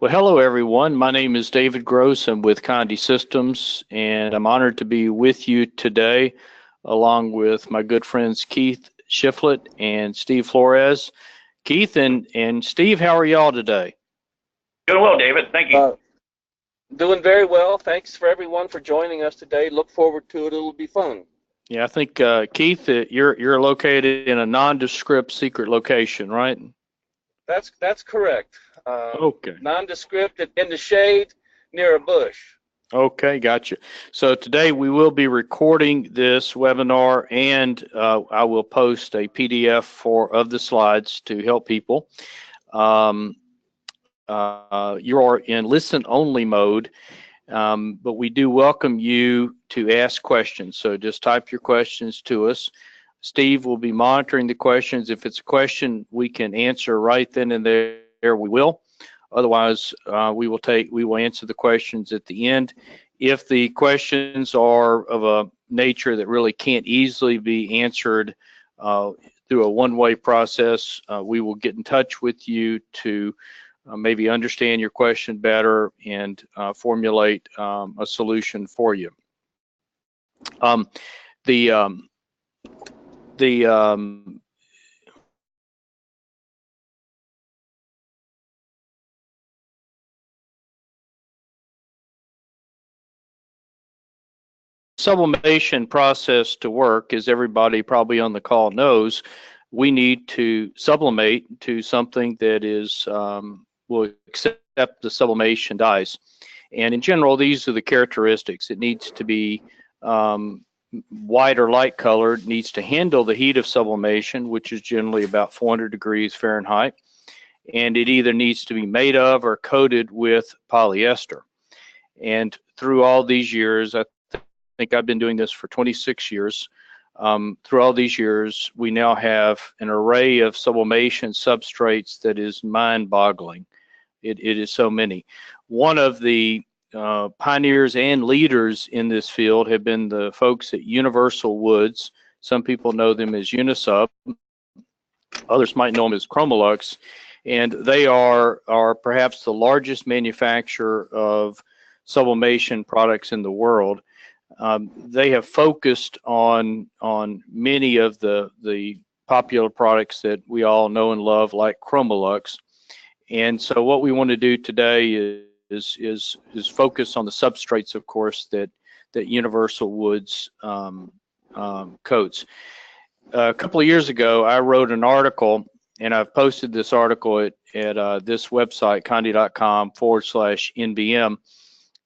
Well, hello everyone. My name is David Gross. I'm with Conde Systems, and I'm honored to be with you today, along with my good friends Keith Shifflett and Steve Flores. Keith and Steve, how are y'all today? Doing well, David. Thank you. Doing very well. Thanks for everyone for joining us today. Look forward to it. It'll be fun. Yeah, I think Keith, you're located in a nondescript secret location, right? That's correct. Okay. Nondescript in the shade near a bush. Okay, gotcha. So today we will be recording this webinar, and I will post a PDF of the slides to help people. You are in listen-only mode, but we do welcome you to ask questions. So just type your questions to us. Steve will be monitoring the questions. If it's a question we can answer right then and there, we will. Otherwise, we will answer the questions at the end. If the questions are of a nature that really can't easily be answered through a one-way process, we will get in touch with you to maybe understand your question better and formulate a solution for you. Sublimation process to work, as everybody probably on the call knows, we need to sublimate to something that is will accept the sublimation dyes. And in general, these are the characteristics. It needs to be white or light colored, needs to handle the heat of sublimation, which is generally about 400 degrees Fahrenheit, and it either needs to be made of or coated with polyester. And through all these years, I think I've been doing this for 26 years. Through all these years, we now have an array of sublimation substrates that is mind-boggling. It is so many. One of the pioneers and leaders in this field have been the folks at Universal Woods. Some people know them as Unisub. Others might know them as ChromaLuxe. And they are perhaps the largest manufacturer of sublimation products in the world. They have focused on many of the popular products that we all know and love, like ChromaLuxe. And so what we want to do today is focus on the substrates, of course, that Universal Woods coats. A couple of years ago, I wrote an article, and I've posted this article at this website, conde.com/NBM.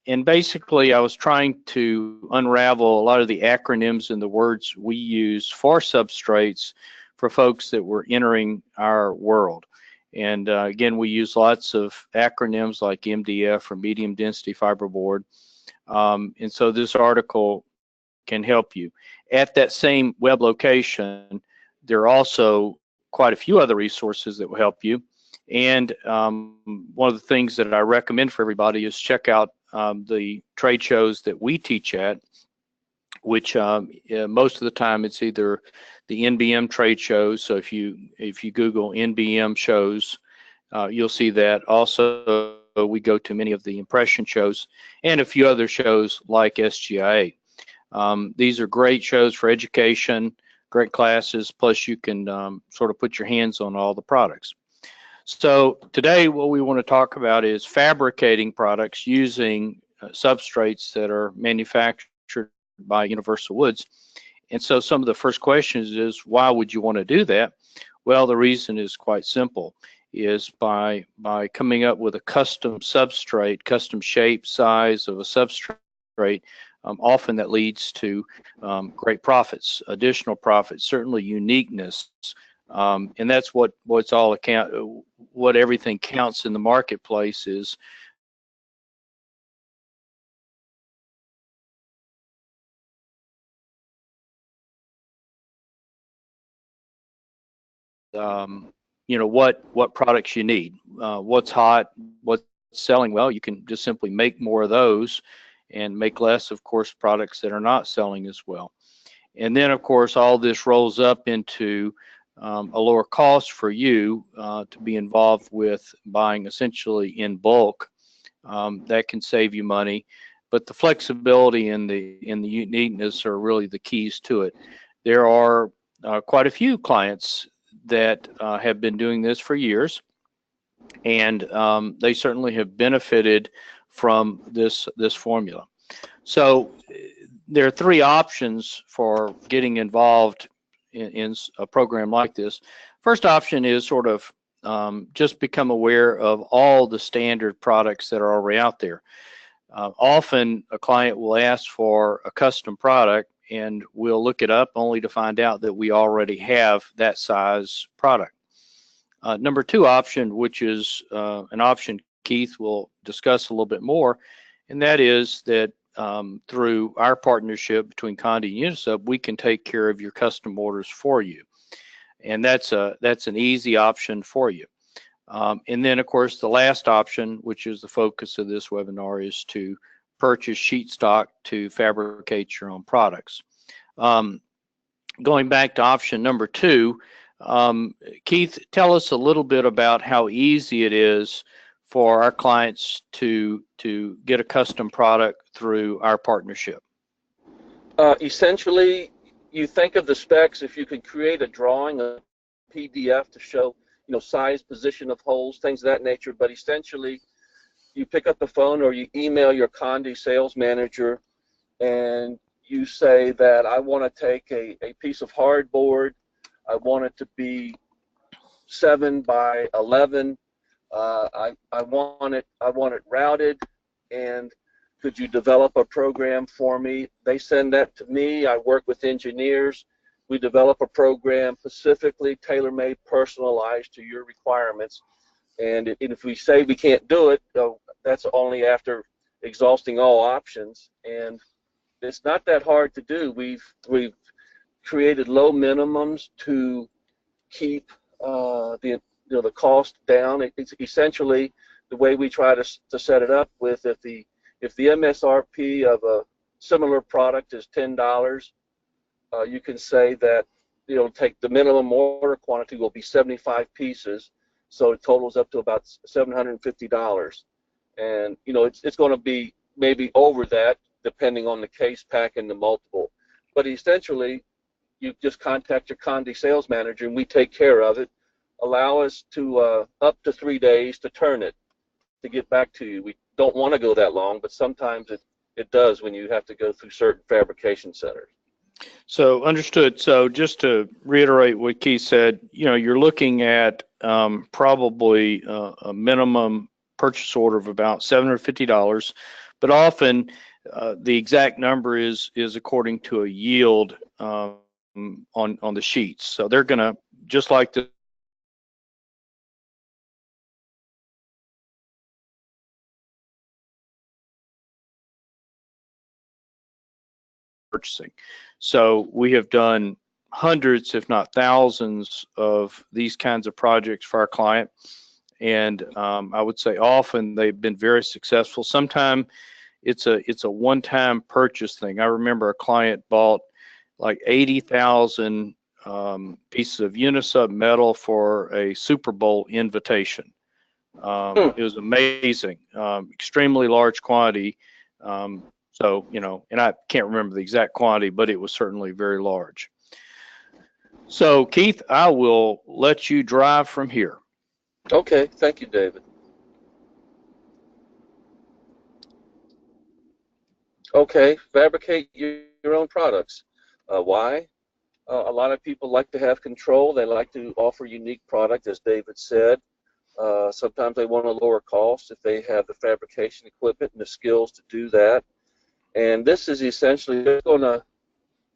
And basically, I was trying to unravel a lot of the acronyms and the words we use for substrates for folks that were entering our world. And again, we use lots of acronyms like MDF or medium density fiberboard. And so this article can help you. At that same web location, there are also quite a few other resources that will help you. And one of the things that I recommend for everybody is check out the trade shows that we teach at, which most of the time it's either the NBM trade shows. So if you Google NBM shows, you'll see that. Also, we go to many of the impression shows and a few other shows like SGIA. These are great shows for education, great classes, plus you can sort of put your hands on all the products. So today what we want to talk about is fabricating products using substrates that are manufactured by Universal Woods. And so some of the first questions is, why would you want to do that? Well, the reason is quite simple, is by coming up with a custom substrate, custom shape, size of a substrate, often that leads to great profits, additional profits, certainly uniqueness. And that's what's all what everything counts in the marketplace is you know, what products you need, what's hot, what's selling well. You can just simply make more of those and make less, of course, products that are not selling as well. And then, of course, all this rolls up into a lower cost for you to be involved with buying essentially in bulk. That can save you money, but the flexibility and the uniqueness are really the keys to it. There are quite a few clients that have been doing this for years, and they certainly have benefited from this formula. So there are three options for getting involved in a program like this. First option is sort of just become aware of all the standard products that are already out there. Often a client will ask for a custom product, and we'll look it up only to find out that we already have that size product. Number two option, which is an option Keith will discuss a little bit more, and that is that through our partnership between Conde and Unisub, we can take care of your custom orders for you. And that's an easy option for you. And then, of course, the last option, which is the focus of this webinar, is to purchase sheet stock to fabricate your own products. Going back to option number two, Keith, tell us a little bit about how easy it is for our clients to get a custom product through our partnership. Essentially, you think of the specs. If you could create a drawing, a PDF to show, size, position of holes, things of that nature. But essentially, you pick up the phone or you email your Conde sales manager, and you say that I want to take a piece of hardboard. I want it to be 7 by 11. I want it routed, and could you develop a program for me? They send that to me. I work with engineers. We develop a program specifically tailor-made, personalized to your requirements. And if we say we can't do it, that's only after exhausting all options. And it's not that hard to do. We've created low minimums to keep the cost down. It's essentially the way we try to set it up. With if the MSRP of a similar product is $10, you can say that take the minimum order quantity will be 75 pieces, so it totals up to about $750. And it's going to be maybe over that depending on the case pack and the multiple. But essentially, you just contact your Conde sales manager and we take care of it. Allow us to up to 3 days to turn it, to get back to you. We don't want to go that long, but sometimes it does when you have to go through certain fabrication centers. So understood. So just to reiterate what Keith said, you're looking at probably a minimum purchase order of about $750, but often the exact number is according to a yield on the sheets. So they're going to, just like the purchasing. So we have done hundreds, if not thousands, of these kinds of projects for our client, and I would say often they've been very successful. Sometimes it's a one-time purchase thing. I remember a client bought like 80,000 pieces of Unisub metal for a Super Bowl invitation. It was amazing, extremely large quantity. So, and I can't remember the exact quantity, but it was certainly very large. So, Keith, I will let you drive from here. Okay, thank you, David. Okay, fabricate your own products. Why? A lot of people like to have control. They like to offer unique product, as David said. Sometimes they want a lower cost if they have the fabrication equipment and the skills to do that. And this is essentially going to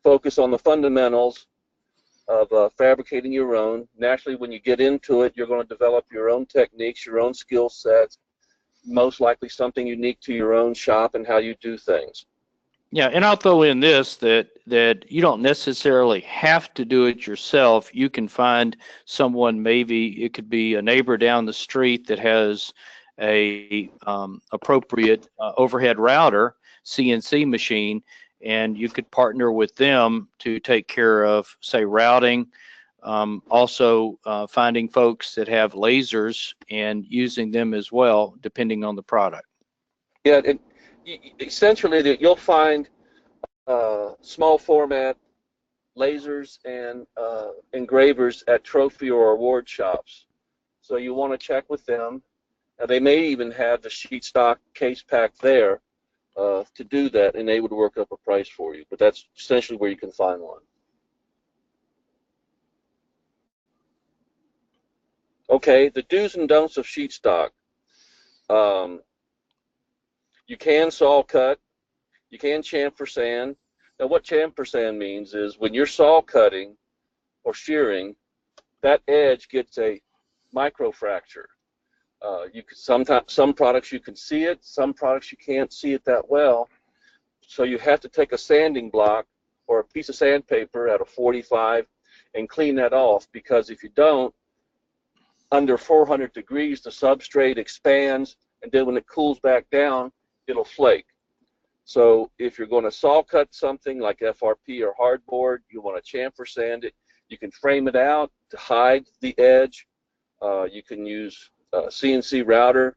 focus on the fundamentals of fabricating your own. Naturally, when you get into it, you're going to develop your own techniques, your own skill sets, most likely something unique to your own shop and how you do things. Yeah, and I'll throw in this, that you don't necessarily have to do it yourself. You can find someone, maybe it could be a neighbor down the street that has a appropriate overhead router, CNC machine, and you could partner with them to take care of, say, routing, Also, finding folks that have lasers and using them as well, depending on the product. Yeah, essentially you'll find small format lasers and engravers at trophy or award shops. So you want to check with them. They may even have the sheet stock case pack there to do that, and they would work up a price for you. But that's essentially where you can find one. Okay, the do's and don'ts of sheet stock. You can saw cut. You can chamfer sand. Now, what chamfer sand means is when you're saw cutting or shearing, that edge gets a microfracture. You can sometimes, some products you can see it, some products you can't see it that well. So you have to take a sanding block or a piece of sandpaper at a 45 and clean that off, because if you don't, under 400 degrees, the substrate expands, and then when it cools back down, it'll flake. So if you're going to saw cut something like FRP or hardboard, you want to chamfer sand it. You can frame it out to hide the edge. You can use a CNC router,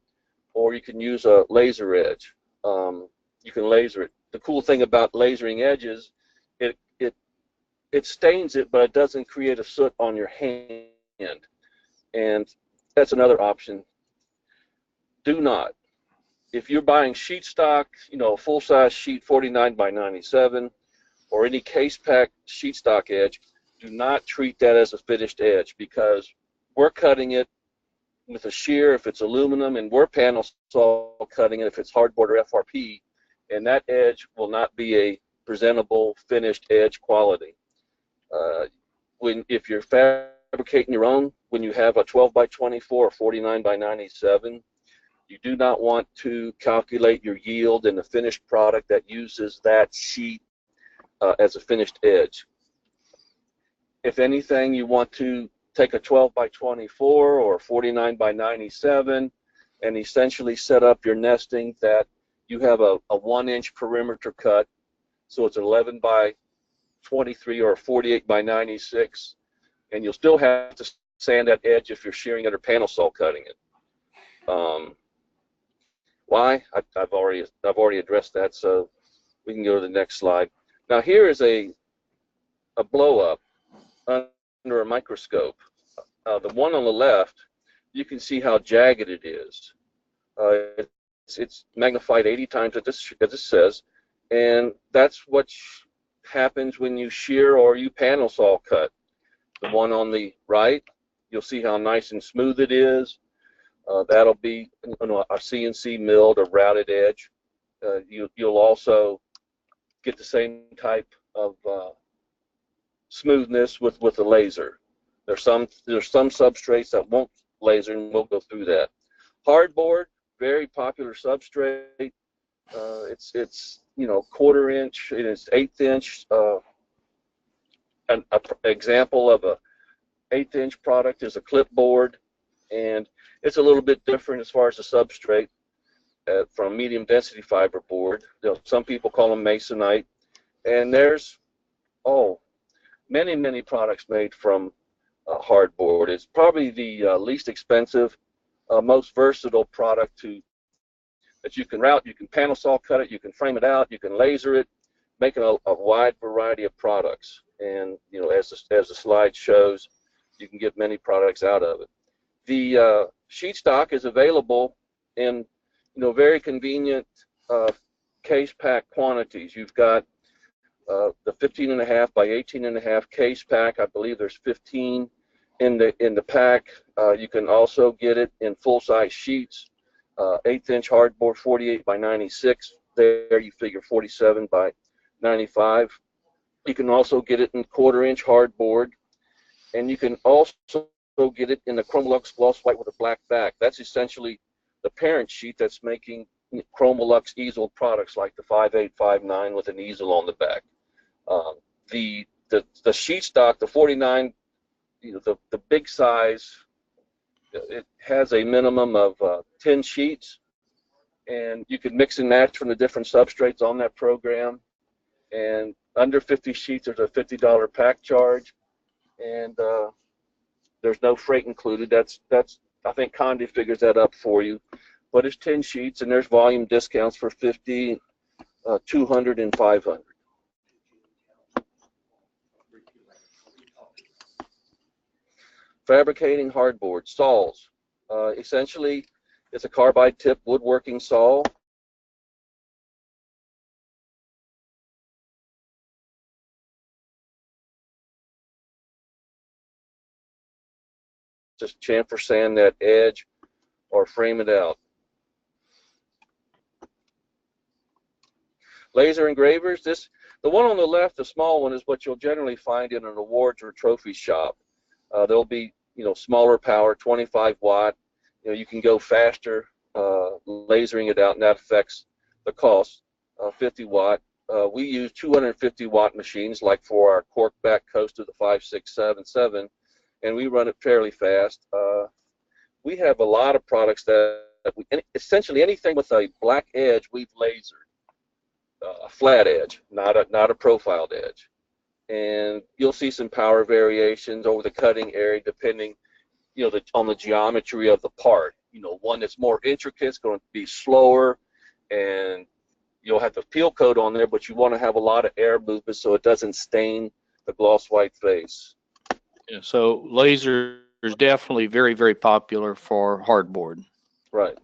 or you can use a laser edge. You can laser it. The cool thing about lasering edges, it stains it, but it doesn't create a soot on your hand. And that's another option. Do not. If you're buying sheet stock, you know, a full-size sheet 49 by 97, or any case pack sheet stock edge, do not treat that as a finished edge, because we're cutting it with a shear if it's aluminum, and we're panel saw cutting it if it's hardboard or FRP, and that edge will not be a presentable finished edge quality. If you're fabricating your own, when you have a 12 by 24 or 49 by 97, you do not want to calculate your yield in a finished product that uses that sheet as a finished edge. If anything, you want to take a 12 by 24 or 49 by 97 and essentially set up your nesting that you have a 1-inch perimeter cut, so it's 11 by 23 or 48 by 96, and you'll still have to sand that edge if you're shearing it or panel saw cutting it. Why? I've already addressed that, so we can go to the next slide. Now here is a blow up under a microscope. The one on the left, you can see how jagged it is. It's magnified 80 times, as this says, and that's what happens when you shear or you panel saw cut. The one on the right, you'll see how nice and smooth it is. That'll be a CNC milled or routed edge. You'll also get the same type of smoothness with the laser. There's some substrates that won't laser, and we'll go through that. Hardboard, very popular substrate. It's you know, 1/4 inch, and it's 1/8 inch. An example of a 1/8 inch product is a clipboard, and it's a little bit different as far as the substrate from medium density fiber board. Some people call them masonite, and there's many products made from hardboard. It's probably the least expensive, most versatile product that you can route. You can panel saw cut it, you can frame it out, you can laser it, making a wide variety of products. And you know, as the slide shows, you can get many products out of it. The sheet stock is available in very convenient case pack quantities. You've got the 15.5 by 18.5 case pack. I believe there's 15 in the pack. You can also get it in full-size sheets, 1/8 inch hardboard, 48 by 96. There you figure 47 by 95. You can also get it in 1/4 inch hardboard, and you can also get it in the ChromaLuxe gloss white with a black back. That's essentially the parent sheet that's making ChromaLuxe easel products like the 5859 with an easel on the back. The sheet stock, the 49, the big size, it has a minimum of 10 sheets, and you can mix and match from the different substrates on that program. And under 50 sheets, there's a $50 pack charge. and there's no freight included. That's I think Conde figures that up for you. But it's 10 sheets, and there's volume discounts for 50, 200, and 500. Fabricating hardboard saws. Essentially, it's a carbide tip woodworking saw. Just chamfer sand that edge or frame it out. Laser engravers. The one on the left, the small one, is what you'll generally find in an awards or trophy shop. There'll be, smaller power, 25 watt. You can go faster lasering it out, and that affects the cost. 50 watt. We use 250 watt machines, like for our cork back coaster, the 5677, and we run it fairly fast. We have a lot of products essentially anything with a black edge, we've lasered. A flat edge, not a profiled edge, and you'll see some power variations over the cutting area depending, on the geometry of the part. One that's more intricate is going to be slower, and you'll have the peel coat on there, but you want to have a lot of air movement so it doesn't stain the gloss white face. Yeah, so laser is definitely very, very popular for hardboard. Right.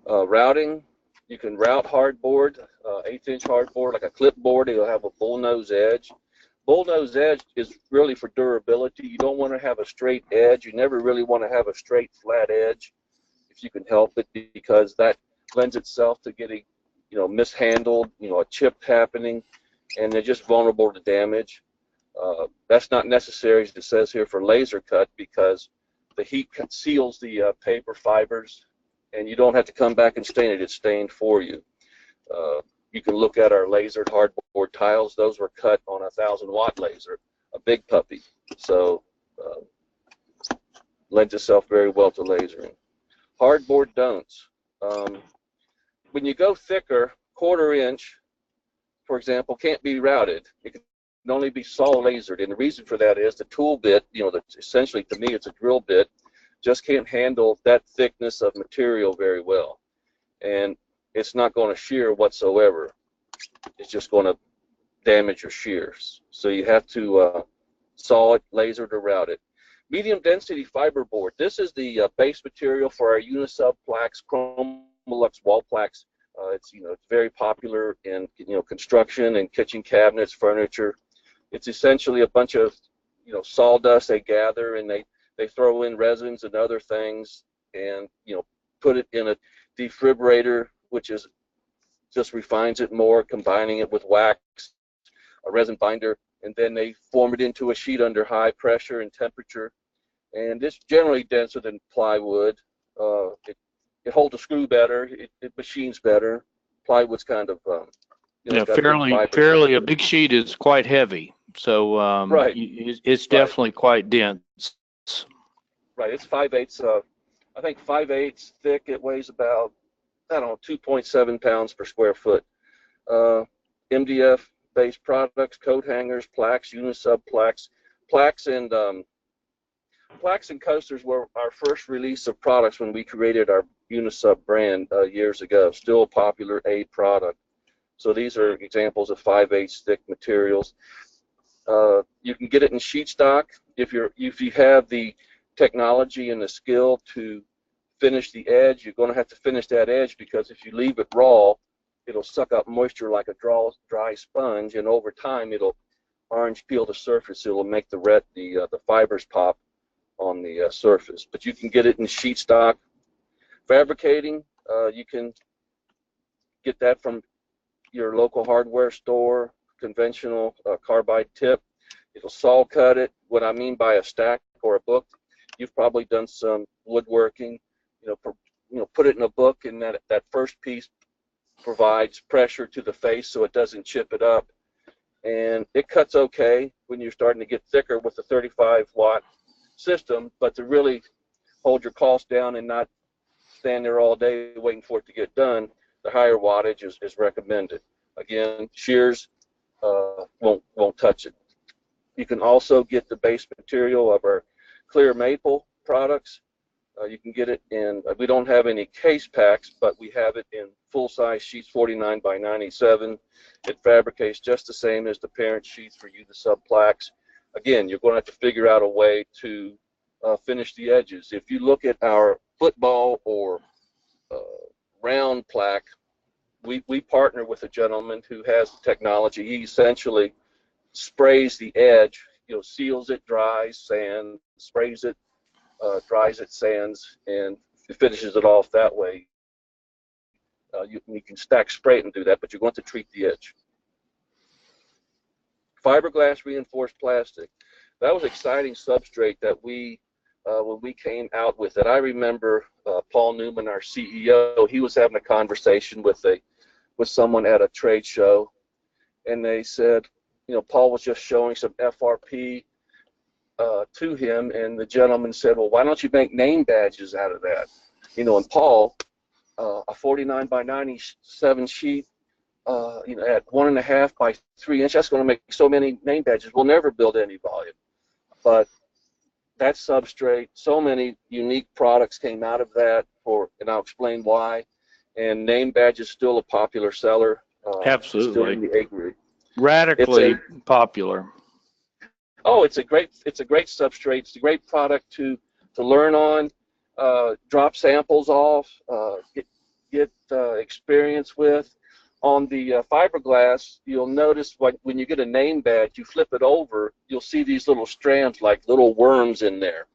Routing. You can route hardboard, 1/8-inch hardboard, like a clipboard. It'll have a bullnose edge. Bullnose edge is really for durability. You don't want to have a straight edge. You never really want to have a straight, flat edge if you can help it, because that lends itself to getting, mishandled, a chip happening, and they're just vulnerable to damage. That's not necessary, as it says here, for laser cut, because the heat seals the paper fibers, and you don't have to come back and stain it. It's stained for you. You can look at our lasered hardboard tiles. Those were cut on a 1,000-watt laser, a big puppy. So lends itself very well to lasering. Hardboard don'ts. When you go thicker, 1/4 inch, for example, can't be routed. It can only be saw lasered, and the reason for that is the tool bit, that's essentially, to me, it's a drill bit, just can't handle that thickness of material very well, and it's not going to shear whatsoever. It's just going to damage your shears. So you have to saw it, laser to route it. Medium density fiberboard. This is the base material for our Unisub plaques, ChromaLuxe wall plaques. It's very popular in construction and kitchen cabinets, furniture. It's essentially a bunch of sawdust they gather, and they throw in resins and other things, and put it in a defibrillator, which just refines it more, combining it with wax, a resin binder, and then they form it into a sheet under high pressure and temperature. And it's generally denser than plywood. It holds a screw better. It machines better. Plywood's kind of fairly. A big sheet is quite heavy, so right. It's definitely quite dense. Right, it's 5/8. I think 5/8 thick. It weighs about 2.7 pounds per square foot. MDF based products, coat hangers, plaques, Unisub plaques, plaques and coasters were our first release of products when we created our Unisub brand years ago. Still a popular A product. So these are examples of 5/8 thick materials. You can get it in sheet stock if you have the technology and the skill to finish the edge. You're going to have to finish that edge, because if you leave it raw, it'll suck up moisture like a dry sponge, and over time it'll orange peel the surface. It'll make the fibers pop on the surface. But you can get it in sheet stock. Fabricating, you can get that from your local hardware store, conventional carbide tip. It'll saw cut it. What I mean by a stack or a book, you've probably done some woodworking. Put it in a book, and that first piece provides pressure to the face so it doesn't chip it up, and it cuts okay when you're starting to get thicker with the 35-watt system. But to really hold your costs down and not stand there all day waiting for it to get done, the higher wattage is recommended. Again, shears won't touch it. You can also get the base material of our clear maple products. You can get it in, we don't have any case packs, but we have it in full-size sheets, 49 by 97. It fabricates just the same as the parent sheets for Unisub plaques. Again, you're going to have to figure out a way to finish the edges. If you look at our football or round plaque, we partner with a gentleman who has the technology. He essentially sprays the edge, seals it, dries, sand, sprays it, dries it, sands, and finishes it off that way. You can stack spray and do that, but you're going to treat the edge. Fiberglass reinforced plastic. That was exciting substrate that when we came out with it. I remember Paul Newman, our CEO, he was having a conversation with someone at a trade show, and they said, Paul was just showing some FRP to him, and the gentleman said, well, why don't you make name badges out of that? And Paul, a 49 by 97 sheet, at 1.5 by 3 inch, that's going to make so many name badges. We'll never build any volume. But that substrate, so many unique products came out of that, and I'll explain why. And name badge is still a popular seller. Absolutely. Still in the apiary. Radically popular. Oh, it's a great substrate. It's a great product to learn on, drop samples off, get experience with. On the fiberglass, you'll notice when you get a name badge, you flip it over, you'll see these little strands like little worms in there.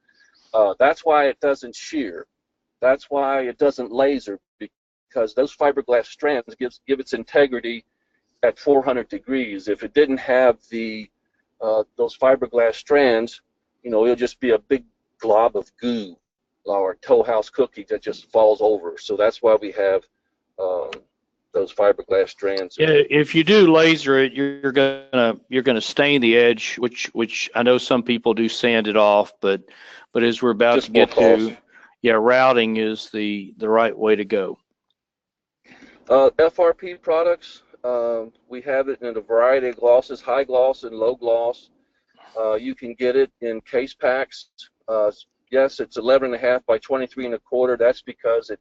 That's why it doesn't shear. That's why it doesn't laser, because those fiberglass strands give its integrity at 400 degrees. If it didn't have those fiberglass strands, it'll just be a big glob of goo or tow house cookie that just falls over. So that's why we have those fiberglass strands. Yeah, if you do laser it, you're gonna stain the edge, which I know some people do sand it off, but as we're about to get to, routing is the right way to go. FRP products, we have it in a variety of glosses, high gloss and low gloss. You can get it in case packs. Yes, it's 11.5 by 23.25. That's because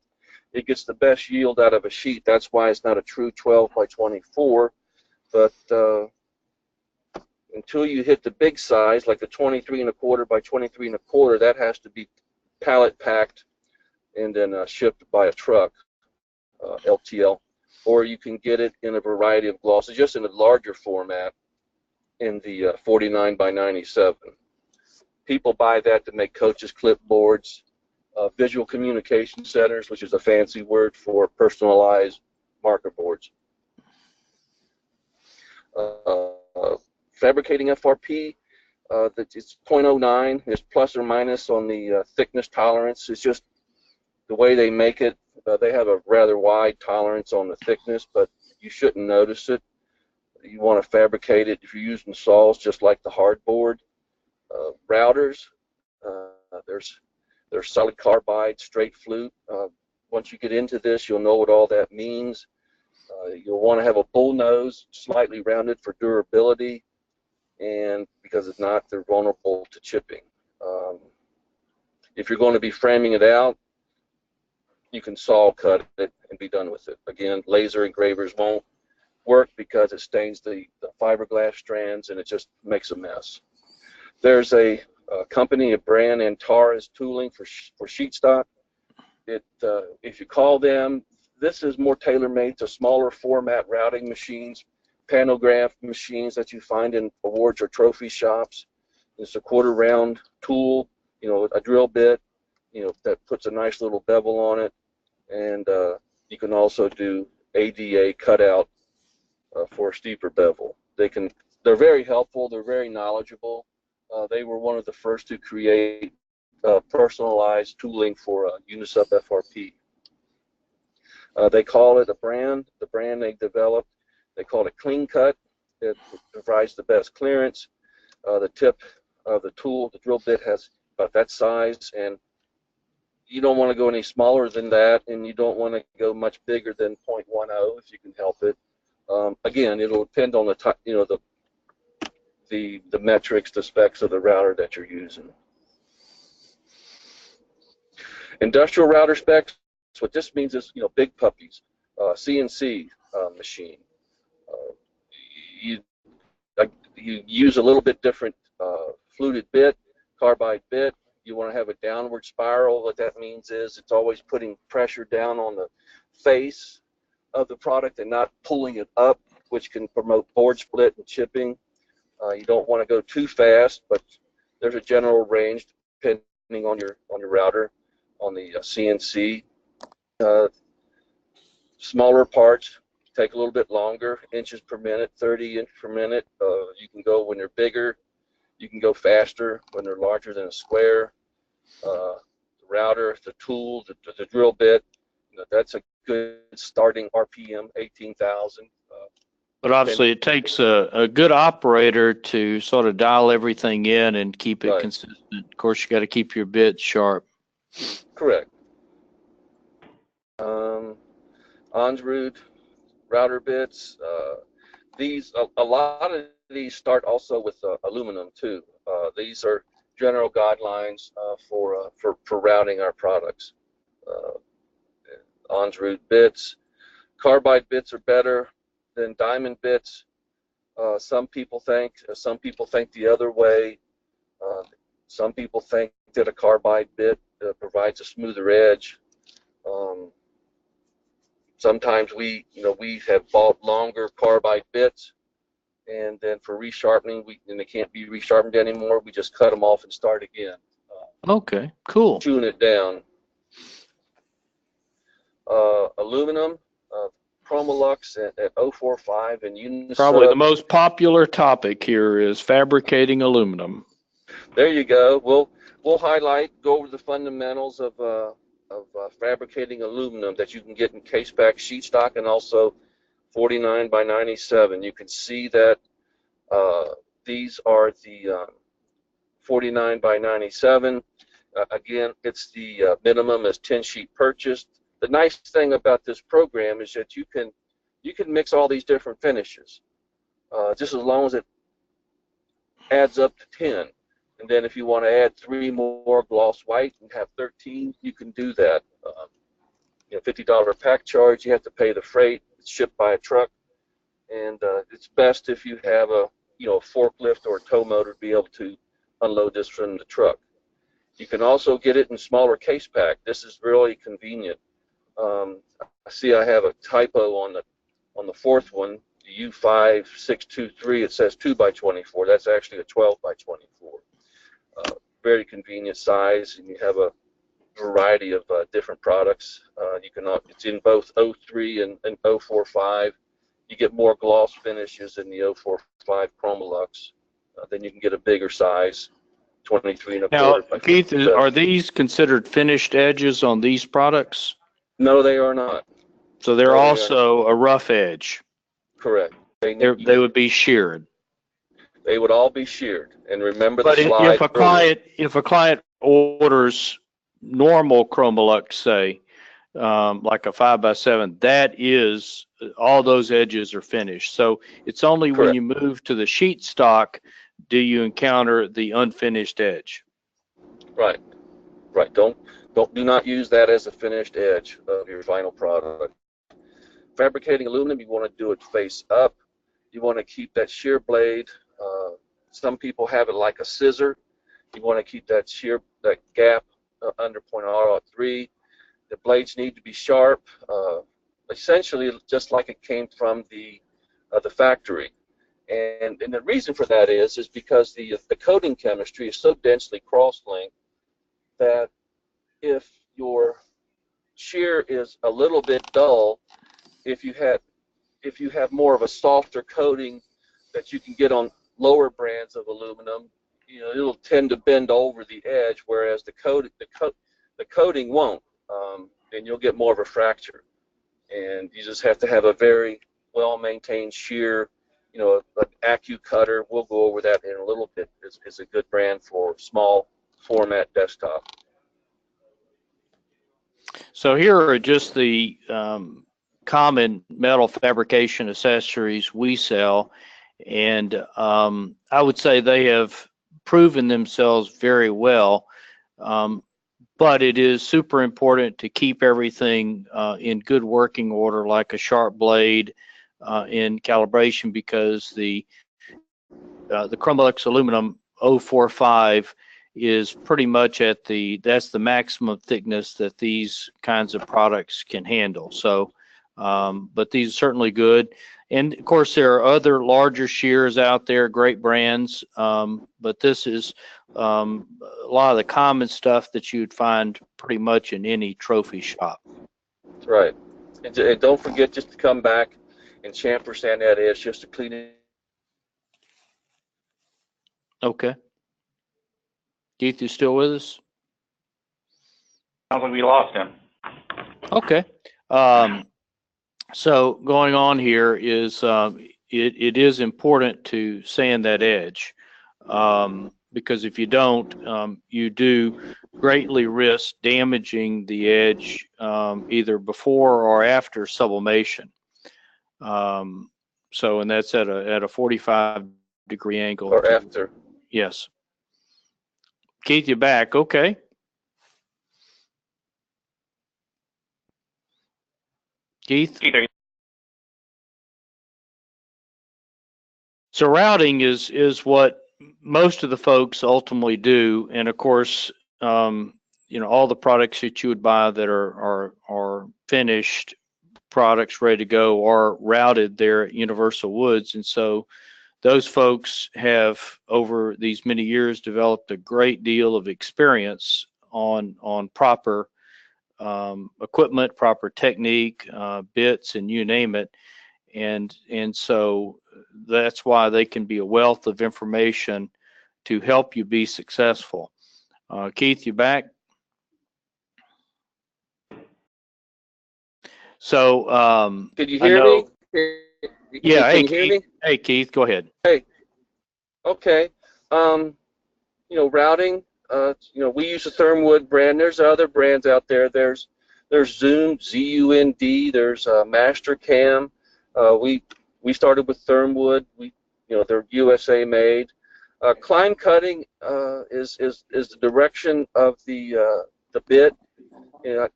it gets the best yield out of a sheet. That's why it's not a true 12 by 24. But until you hit the big size, like the 23.25 by 23.25, that has to be pallet packed and then shipped by a truck, LTL. Or you can get it in a variety of glosses, just in a larger format, in the 49 by 97. People buy that to make coaches' clipboards, visual communication centers, which is a fancy word for personalized marker boards. Fabricating FRP, it's 0.09. There's plus or minus on the thickness tolerance. It's just the way they make it. They have a rather wide tolerance on the thickness, but you shouldn't notice it. You want to fabricate it if you're using saws, just like the hardboard. Routers, there's solid carbide, straight flute. Once you get into this, you'll know what all that means. You'll want to have a bull nose, slightly rounded for durability, and because if not, they're vulnerable to chipping. If you're going to be framing it out, you can saw cut it and be done with it. Again, laser engravers won't work because it stains the fiberglass strands and it just makes a mess. There's a company, a brand, Antares Tooling for sheet stock. If you call them, this is more tailor-made to smaller format routing machines, pantograph machines that you find in awards or trophy shops. It's a quarter-round tool, a drill bit, that puts a nice little bevel on it, and you can also do ADA cutout for a steeper bevel. They're very helpful. They're very knowledgeable. They were one of the first to create personalized tooling for Unisub FRP. They call it a brand. The brand they developed, they call it Clean Cut. It provides the best clearance. The tip of the tool, the drill bit, has about that size, and you don't want to go any smaller than that, and you don't want to go much bigger than 0.10 if you can help it. Again, it'll depend on the the metrics, the specs of the router that you're using. Industrial router specs, what this means is, big puppies, CNC machine. You use a little bit different fluted bit, carbide bit. You want to have a downward spiral. What that means is it's always putting pressure down on the face of the product and not pulling it up, which can promote board split and chipping. You don't want to go too fast, but there's a general range depending on your router, on the CNC. Smaller parts take a little bit longer, inches per minute, 30 inches per minute. You can go when they're bigger. You can go faster when they're larger than a square. The router, the tool, the drill bit, that's a good starting RPM, 18,000. But obviously it takes a good operator to sort of dial everything in and keep it consistent. Of course, you got to keep your bits sharp. Correct. Onsrud router bits. A lot of these start also with aluminum too. These are general guidelines for routing our products. Onsrud bits. Carbide bits are better than diamond bits. Some people think the other way. Some people think that a carbide bit provides a smoother edge. Sometimes we have bought longer carbide bits, and then for resharpening, and they can't be resharpened anymore. We just cut them off and start again. Okay, cool. Chewing it down. Aluminum, ChromaLuxe at 045 and Unisub. Probably the most popular topic here is fabricating aluminum. There you go. We'll go over the fundamentals of fabricating aluminum that you can get in case pack sheet stock and also 49 by 97. You can see that these are the 49 by 97. Again, it's the minimum is 10 sheet purchased. The nice thing about this program is that you can mix all these different finishes, just as long as it adds up to 10. And then if you want to add 3 more gloss white and have 13, you can do that. $50 pack charge. You have to pay the freight. It's shipped by a truck, and it's best if you have a forklift or a tow motor to be able to unload this from the truck. You can also get it in smaller case pack. This is really convenient. I see I have a typo on the fourth one, the U5623. It says 2 by 24. That's actually a 12 by 24. Very convenient size, and you have a variety of different products. It's in both 03 and 045. You get more gloss finishes in the 045 ChromaLuxe. Then you can get a bigger size, 23 and a quarter. Now, Keith, are these considered finished edges on these products? No, they are not. So they're also a rough edge. Correct. They would be sheared. They would all be sheared. And remember but the slide. If a client orders normal ChromaLuxe, say, like a 5x7, that is, all those edges are finished. So it's only Correct. when you move to the sheet stock do you encounter the unfinished edge. Right. Do not use that as a finished edge of your final product. Fabricating aluminum, you want to do it face up. You want to keep that shear blade. Some people have it like a scissor. You want to keep that gap under .003. The blades need to be sharp, essentially just like it came from the factory. And the reason for that is because the coating chemistry is so densely cross-linked that if your shear is a little bit dull, if you have more of a softer coating that you can get on lower brands of aluminum, it'll tend to bend over the edge, whereas the coating won't, and you'll get more of a fracture. And you just have to have a very well-maintained shear. An Acu cutter, we'll go over that in a little bit, is a good brand for small format desktop. So here are just the common metal fabrication accessories we sell, And I would say they have proven themselves very well. But it is super important to keep everything in good working order, like a sharp blade in calibration, because the ChromaLuxe aluminum 045 is pretty much that's the maximum thickness that these kinds of products can handle. So, but these are certainly good. And of course, there are other larger shears out there, great brands, but this is a lot of the common stuff that you'd find pretty much in any trophy shop. That's right. And don't forget just to come back and chamfer sand that edge just to clean it. Okay. Keith, you still with us? Sounds like we lost him. Okay. So going on here is it is important to sand that edge, because if you don't, you do greatly risk damaging the edge either before or after sublimation. So, and that's at a 45-degree angle. Or after. Yes. Keith, you back? Okay. Keith? So routing is what most of the folks ultimately do, and of course, you know, all the products that you would buy that are finished products ready to go are routed there at Universal Woods, and so those folks have over these many years developed a great deal of experience on proper equipment, proper technique, bits, and you name it. And so that's why they can be a wealth of information to help you be successful. Keith, you back? So Can you hear me? Yeah. Hey, can you hear me? Hey, Keith, go ahead. Hey. Okay. You know, routing. You know, we use the Thermwood brand. There's other brands out there. There's Zund, Z-U-N-D. There's Mastercam. We started with Thermwood. You know, they're USA made. Climb cutting is the direction of the bit. You know,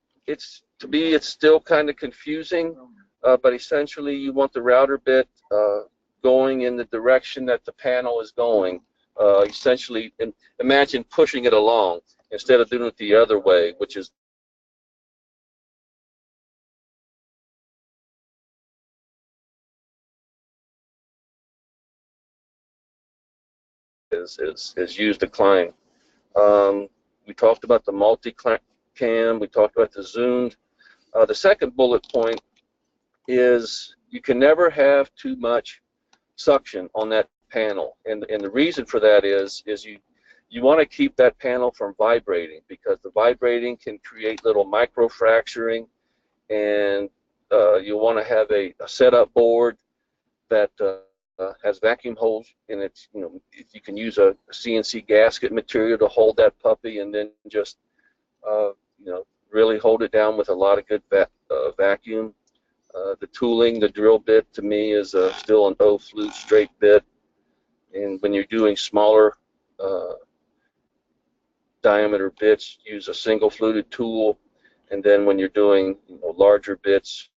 to me it's still kind of confusing, but essentially you want the router bit going in the direction that the panel is going. Essentially, imagine pushing it along instead of doing it the other way, which is used to climb. We talked about the multi-cam. We talked about the zoomed. The second bullet point is you can never have too much suction on that panel, and the reason for that is you want to keep that panel from vibrating, because the vibrating can create little micro fracturing, and you want to have a setup board that has vacuum holes in it. You know, if you can use a CNC gasket material to hold that puppy, and then just you know, really hold it down with a lot of good vacuum. The tooling, the drill bit, to me is still an O-flute straight bit, and when you're doing smaller diameter bits, use a single fluted tool, and then when you're doing, you know, larger bits,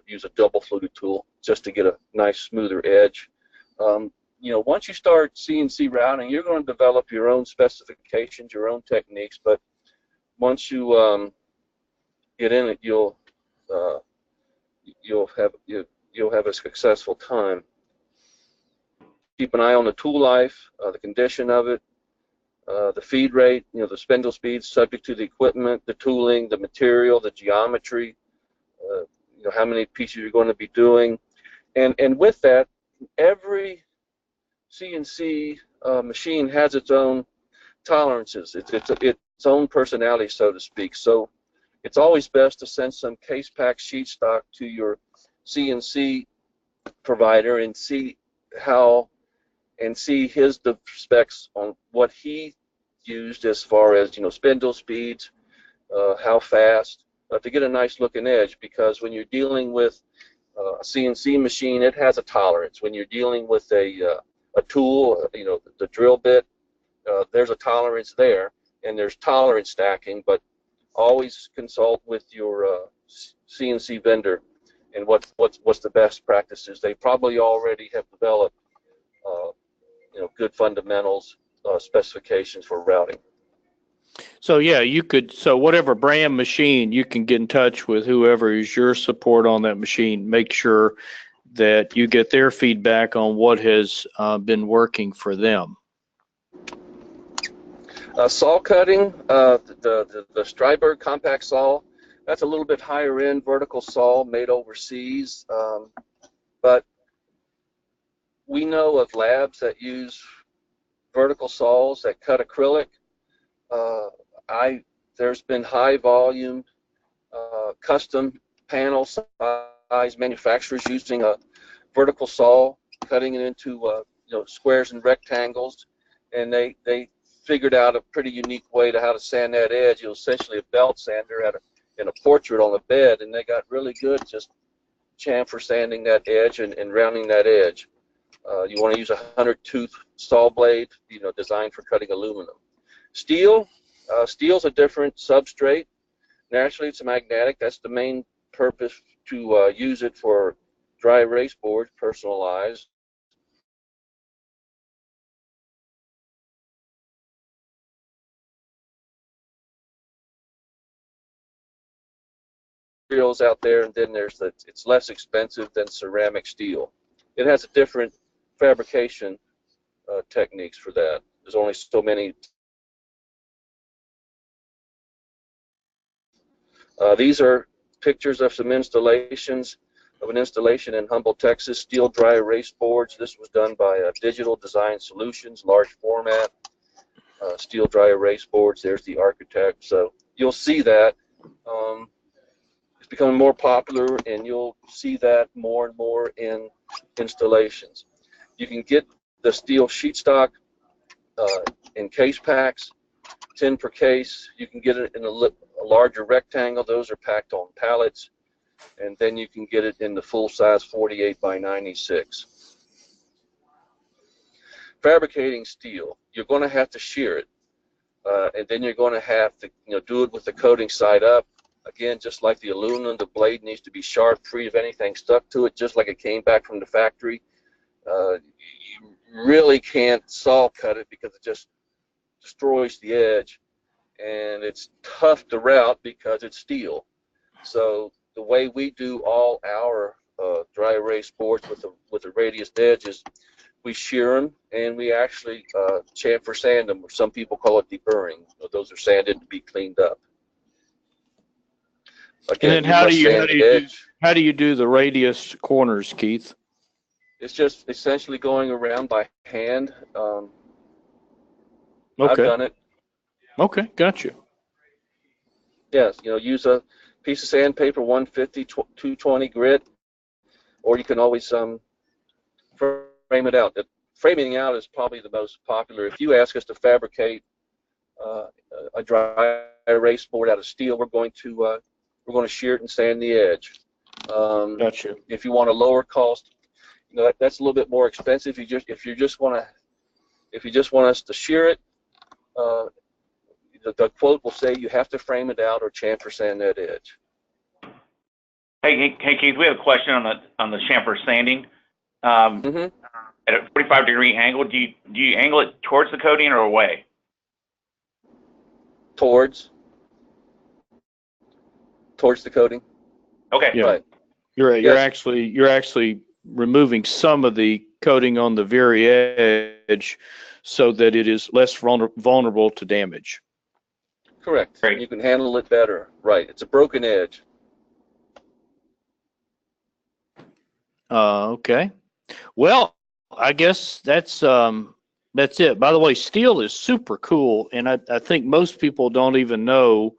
use a double fluted tool just to get a nice smoother edge. You know, once you start CNC routing, you're going to develop your own specifications, your own techniques, but once you get in it, you'll have a successful time. Keep an eye on the tool life, the condition of it, the feed rate, you know, the spindle speed subject to the equipment, the tooling, the material, the geometry, you know, how many pieces you're going to be doing, and with that, every CNC machine has its own tolerances, its own personality, so to speak. So it's always best to send some case pack sheet stock to your CNC provider and see his specs on what he used as far as, you know, spindle speeds, how fast, to get a nice looking edge, because when you're dealing with A CNC machine, it has a tolerance. When you're dealing with a tool, you know, the drill bit, there's a tolerance there, and there's tolerance stacking, but always consult with your CNC vendor and what's the best practices. They probably already have developed you know, good fundamentals, specifications for routing. So yeah, you could, so whatever brand machine, you can get in touch with whoever is your support on that machine. Make sure that you get their feedback on what has been working for them. Saw cutting, the Stryberg compact saw, that's a little bit higher end vertical saw made overseas, but we know of labs that use vertical saws that cut acrylic. There's been high volume custom panel size manufacturers using a vertical saw, cutting it into you know, squares and rectangles, and they figured out a pretty unique way to how to sand that edge. It was essentially a belt sander in a portrait on the bed, and they got really good just chamfer sanding that edge and rounding that edge. You want to use a 100-tooth saw blade, you know, designed for cutting aluminum. Steel, steel's a different substrate. Naturally, it's a magnetic. That's the main purpose, to use it for dry erase boards, personalized. Materials out there, and then there's it's less expensive than ceramic steel. It has a different fabrication techniques for that. There's only so many. These are pictures of some installations, of an installation in Humble, Texas, steel dry erase boards. This was done by Digital Design Solutions, large format, steel dry erase boards. There's the architect. So you'll see that. It's becoming more popular, and you'll see that more and more in installations. You can get the steel sheet stock in case packs, 10 per case. You can get it in a larger rectangle. Those are packed on pallets, and then you can get it in the full size 48 by 96. Fabricating steel, you're going to have to shear it, and then you're going to have to, you know, do it with the coating side up. Again, just like the aluminum, the blade needs to be sharp, free of anything stuck to it, just like it came back from the factory. You really can't saw cut it because it just destroys the edge, and it's tough to route because it's steel. So the way we do all our dry erase boards with the radius edges, we shear them, and we actually chamfer sand them, or some people call it deburring. Those are sanded to be cleaned up. Again, and then how do you do the radius corners, Keith? It's just essentially going around by hand. Okay. I've done it. Okay, got you. Yes, you know, use a piece of sandpaper, 150, 220 grit, or you can always frame it out. Framing out is probably the most popular. If you ask us to fabricate a dry erase board out of steel, we're going to shear it and sand the edge. Gotcha. If you want a lower cost, you know, that's a little bit more expensive. If you just want us to shear it, the quote will say you have to frame it out or chamfer sand that edge. Hey Keith, we have a question on the chamfer sanding. At a 45-degree angle, do you angle it towards the coating or away? Towards the coating. Okay. Yeah. Right. You're Yes. you're actually removing some of the coating on the very edge so that it is less vulnerable to damage. Correct. Great. You can handle it better. Right. It's a broken edge. Okay. Well, I guess that's it. By the way, steel is super cool, and I think most people don't even know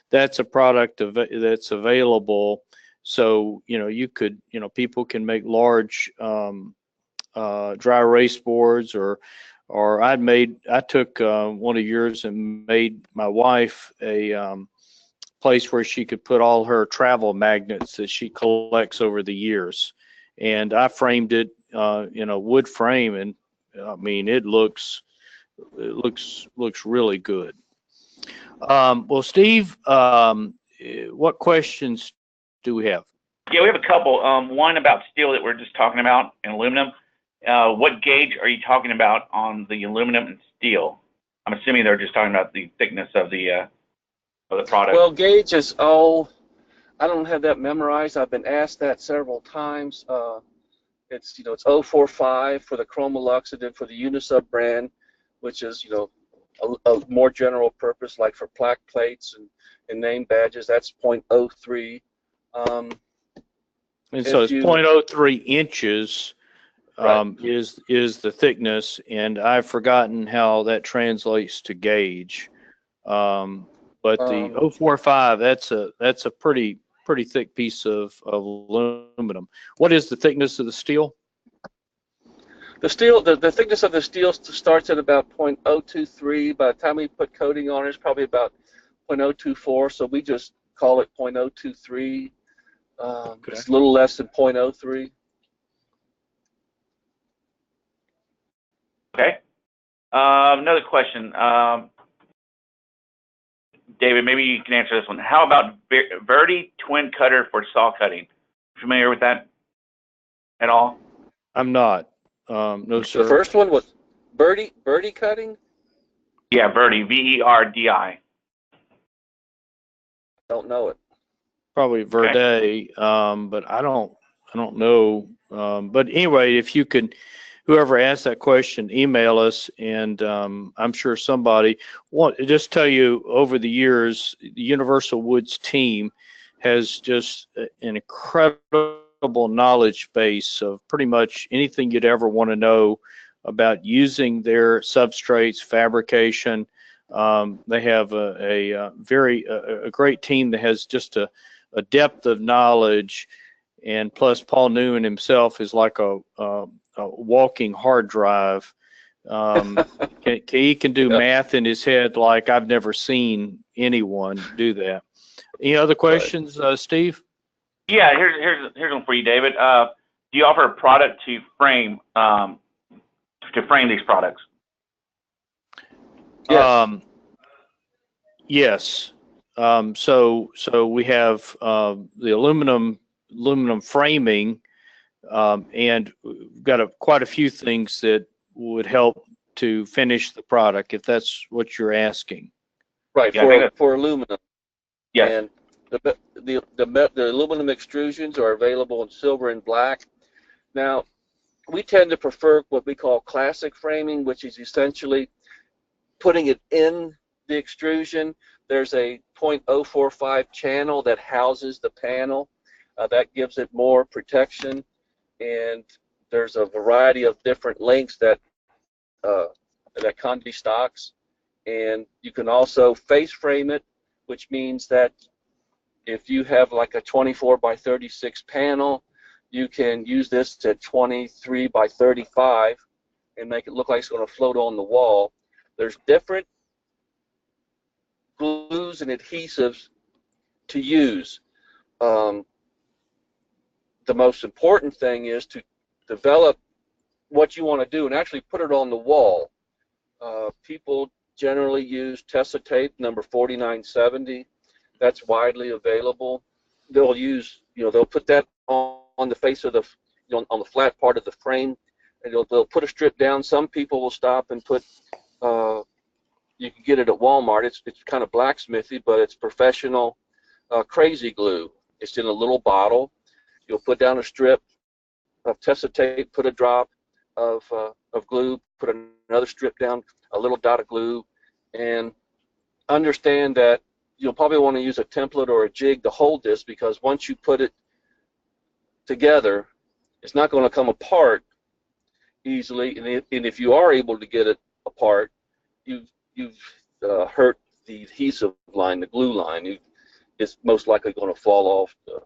that's a product that's available. So, you know, people can make large dry erase boards, or I took one of yours and made my wife a place where she could put all her travel magnets that she collects over the years. And I framed it in a wood frame, and I mean, it looks really good. Well, Steve, what questions do we have? Yeah, we have a couple. One about steel that we're just talking about, and aluminum. What gauge are you talking about on the aluminum and steel? I'm assuming they're just talking about the thickness of the product. Well, gauge is, I don't have that memorized. I've been asked that several times. It's, it's 045 for the ChromaLuxe, and then for the Unisub brand, which is, a more general purpose, like for plaque plates and name badges, that's 0.03. And so it's 0.03 inches right. is the thickness, and I've forgotten how that translates to gauge. But the 045, that's a pretty thick piece of aluminum. What is the thickness of the steel? The steel, the thickness of the steel starts at about 0.023. By the time we put coating on it, it's probably about 0.024. So we just call it 0.023. Okay. It's a little less than 0.03. Okay. Another question. David, maybe you can answer this one. How about Verdi twin cutter for saw cutting? Familiar with that at all? I'm not. No, sir. The first one was Verdi cutting? Yeah, Verdi, V-E-R-D-I. Don't know it. Probably Verde, but I don't know. But anyway, if you could, whoever asked that question, email us, and I'm sure somebody just tell you, over the years, the Universal Woods team has just an incredible knowledge base of pretty much anything you'd ever want to know about using their substrates, fabrication. They have a great team that has just a depth of knowledge, and plus Paul Newman himself is like a walking hard drive. He can do math in his head like I've never seen anyone do that. Any other questions, Steve? Yeah, here's one for you, David. Do you offer a product to frame these products? Yes. Yes. So we have the aluminum framing, and we've got quite a few things that would help to finish the product, if that's what you're asking. Right, yeah, for aluminum. Yes. And the aluminum extrusions are available in silver and black. Now, we tend to prefer what we call classic framing, which is essentially putting it in the extrusion. There's a 0.045 channel that houses the panel. That gives it more protection, and there's a variety of different lengths that Conde stocks. And you can also face frame it, which means that if you have like a 24 by 36 panel, you can use this to 23 by 35 and make it look like it's going to float on the wall. There's different glues and adhesives to use. The most important thing is to develop what you want to do and actually put it on the wall. People generally use Tessa tape number 4970. That's widely available. They'll use, they'll put that on the face of the, on the flat part of the frame, and they'll put a strip down. Some people will stop and put, you can get it at Walmart. It's kind of blacksmithy, but it's professional crazy glue. It's in a little bottle. You'll put down a strip of Tessa tape, put a drop of glue, put another strip down, a little dot of glue, and understand that you'll probably want to use a template or a jig to hold this, because once you put it together, it's not going to come apart easily. And if you are able to get it apart, you've hurt the adhesive line, the glue line. It's most likely going to fall off the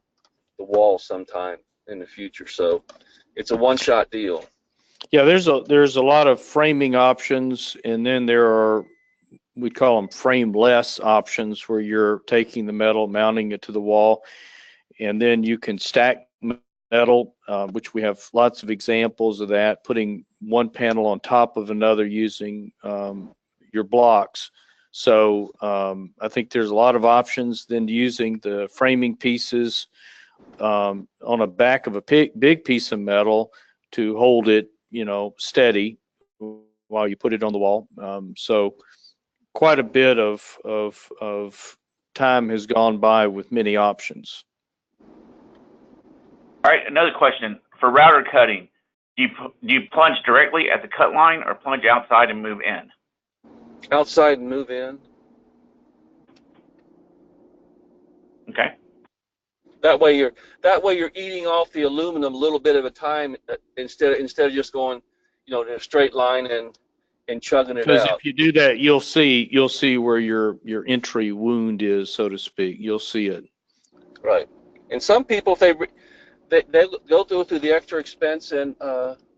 wall sometime in the future. So it's a one-shot deal. Yeah, there's a lot of framing options, and then there are we call them frameless options, where you're taking the metal, mounting it to the wall, and then you can stack metal, which we have lots of examples of that, putting one panel on top of another using your blocks. So I think there's a lot of options. Then using the framing pieces on the back of a big piece of metal to hold it, steady while you put it on the wall. So quite a bit of time has gone by with many options. All right, another question. For router cutting, do you plunge directly at the cut line or plunge outside and move in? Outside and move in. Okay. That way you're eating off the aluminum a little bit at a time, instead of just going, in a straight line and chugging it out. Because if you do that, you'll see where your entry wound is, so to speak. You'll see it. Right. And some people, if they'll go through the extra expense and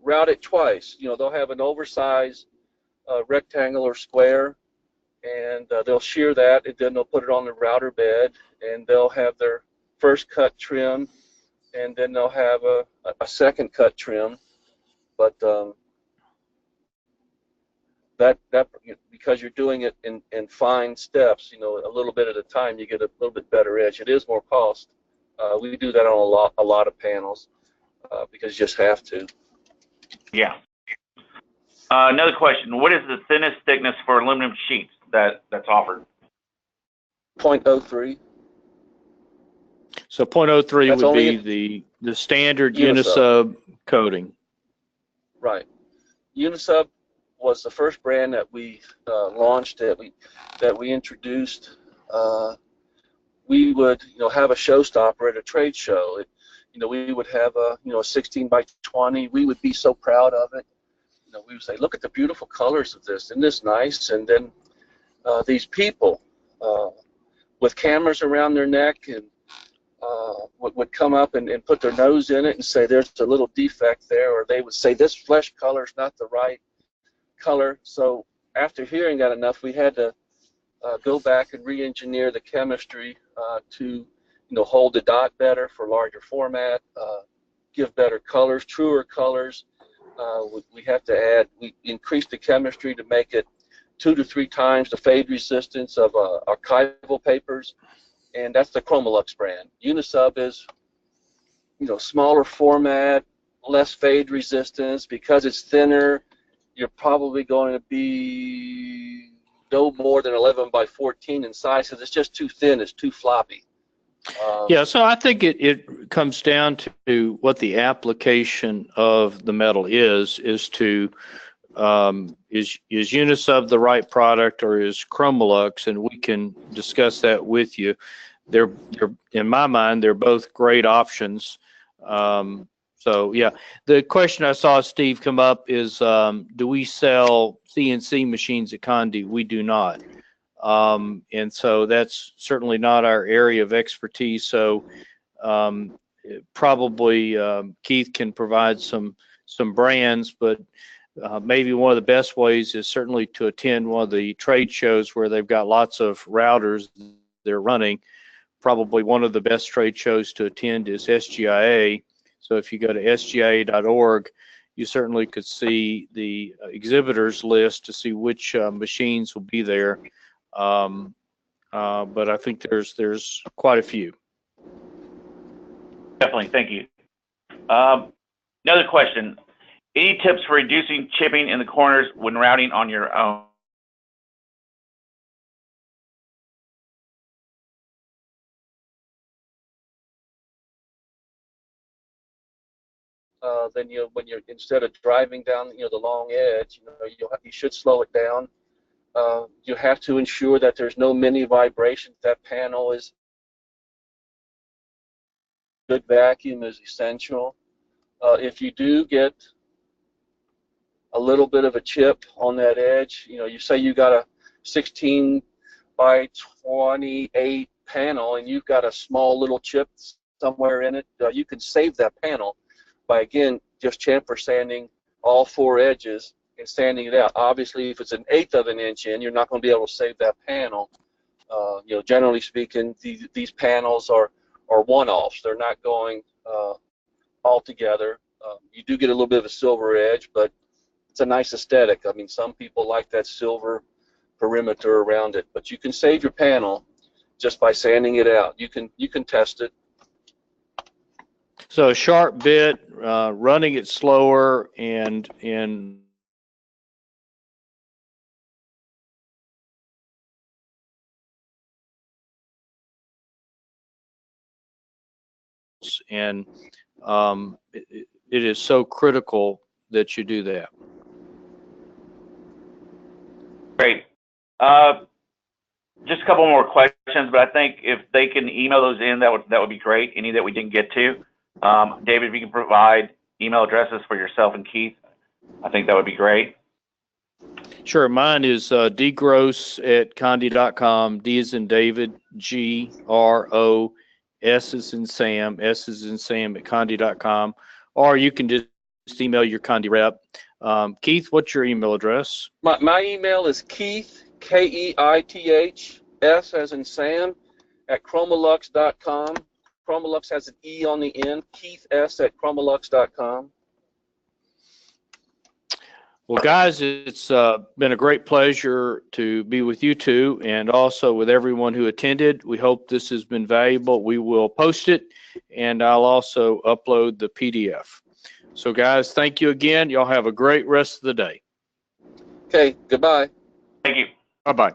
route it twice. They'll have an oversized rectangle or square, and they'll shear that, and then they'll put it on the router bed, and they'll have their first cut trim, and then they'll have a second cut trim. But that because you're doing it in fine steps, a little bit at a time, you get a little bit better edge. It is more cost. We do that on a lot of panels because you just have to. Yeah. Another question. What is the thinnest thickness for aluminum sheets that's offered? 0.03. So 0.03 would be the standard Unisub coating. Right. Unisub was the first brand that we launched, that we introduced. We would have a showstopper at a trade show. We would have a 16 by 20. We would be so proud of it. We would say, look at the beautiful colors of this. Isn't this nice? And then these people with cameras around their neck and would come up and put their nose in it and say, there's a little defect there, or they would say, this flesh color is not the right color. So after hearing that enough, we had to go back and re-engineer the chemistry to hold the dot better for larger format, give better colors, truer colors. We increased the chemistry to make it 2 to 3 times the fade resistance of archival papers, and that's the ChromaLuxe brand. Unisub is smaller format, less fade resistance. Because it's thinner, you're probably going to be no more than 11 by 14 in size, because it's just too thin, it's too floppy. Yeah, so I think it comes down to what the application of the metal is to is Unisub the right product, or is ChromaLuxe? And we can discuss that with you. They're in my mind, they're both great options. So yeah, the question I saw Steve come up is, do we sell CNC machines at Conde? We do not. And so that's certainly not our area of expertise. So probably Keith can provide some brands, but maybe one of the best ways is certainly to attend one of the trade shows where they've got lots of routers they're running. Probably one of the best trade shows to attend is SGIA. So if you go to sgia.org, you certainly could see the exhibitors list to see which machines will be there. But I think there's quite a few. Definitely, thank you. Another question. Any tips for reducing chipping in the corners when routing on your own? Then when you're, instead of driving down the long edge, you should slow it down. You have to ensure that there's no mini vibrations. That panel is good. Vacuum is essential. If you do get a little bit of a chip on that edge, you say you got a 16 by 28 panel and you've got a small little chip somewhere in it, you can save that panel by, again, just chamfer sanding all 4 edges and sanding it out. Obviously, if it's an 1/8 of an inch in, you're not going to be able to save that panel. You know, generally speaking, these panels are one-offs. They're not going all together. You do get a little bit of a silver edge, but it's a nice aesthetic. I mean, some people like that silver perimeter around it, but you can save your panel just by sanding it out. You can test it. So a sharp bit, running it slower, and it is so critical that you do that. Great. Just a couple more questions, but I think if they can email those in, that would be great. Any that we didn't get to. David, if you can provide email addresses for yourself and Keith, I think that would be great. Sure. Mine is dgross@conde.com. D as in David, G-R-O, S as in Sam, S as in Sam at conde.com. Or you can just email your Conde rep. Keith, what's your email address? My email is Keith, Keith, S as in Sam, at ChromaLuxe.com. ChromaLuxe has an E on the end, Keith S at ChromaLuxe.com. Well, guys, it's been a great pleasure to be with you two and also with everyone who attended. We hope this has been valuable. We will post it, and I'll also upload the PDF. So, guys, thank you again. Y'all have a great rest of the day. Okay, goodbye. Thank you. Bye-bye.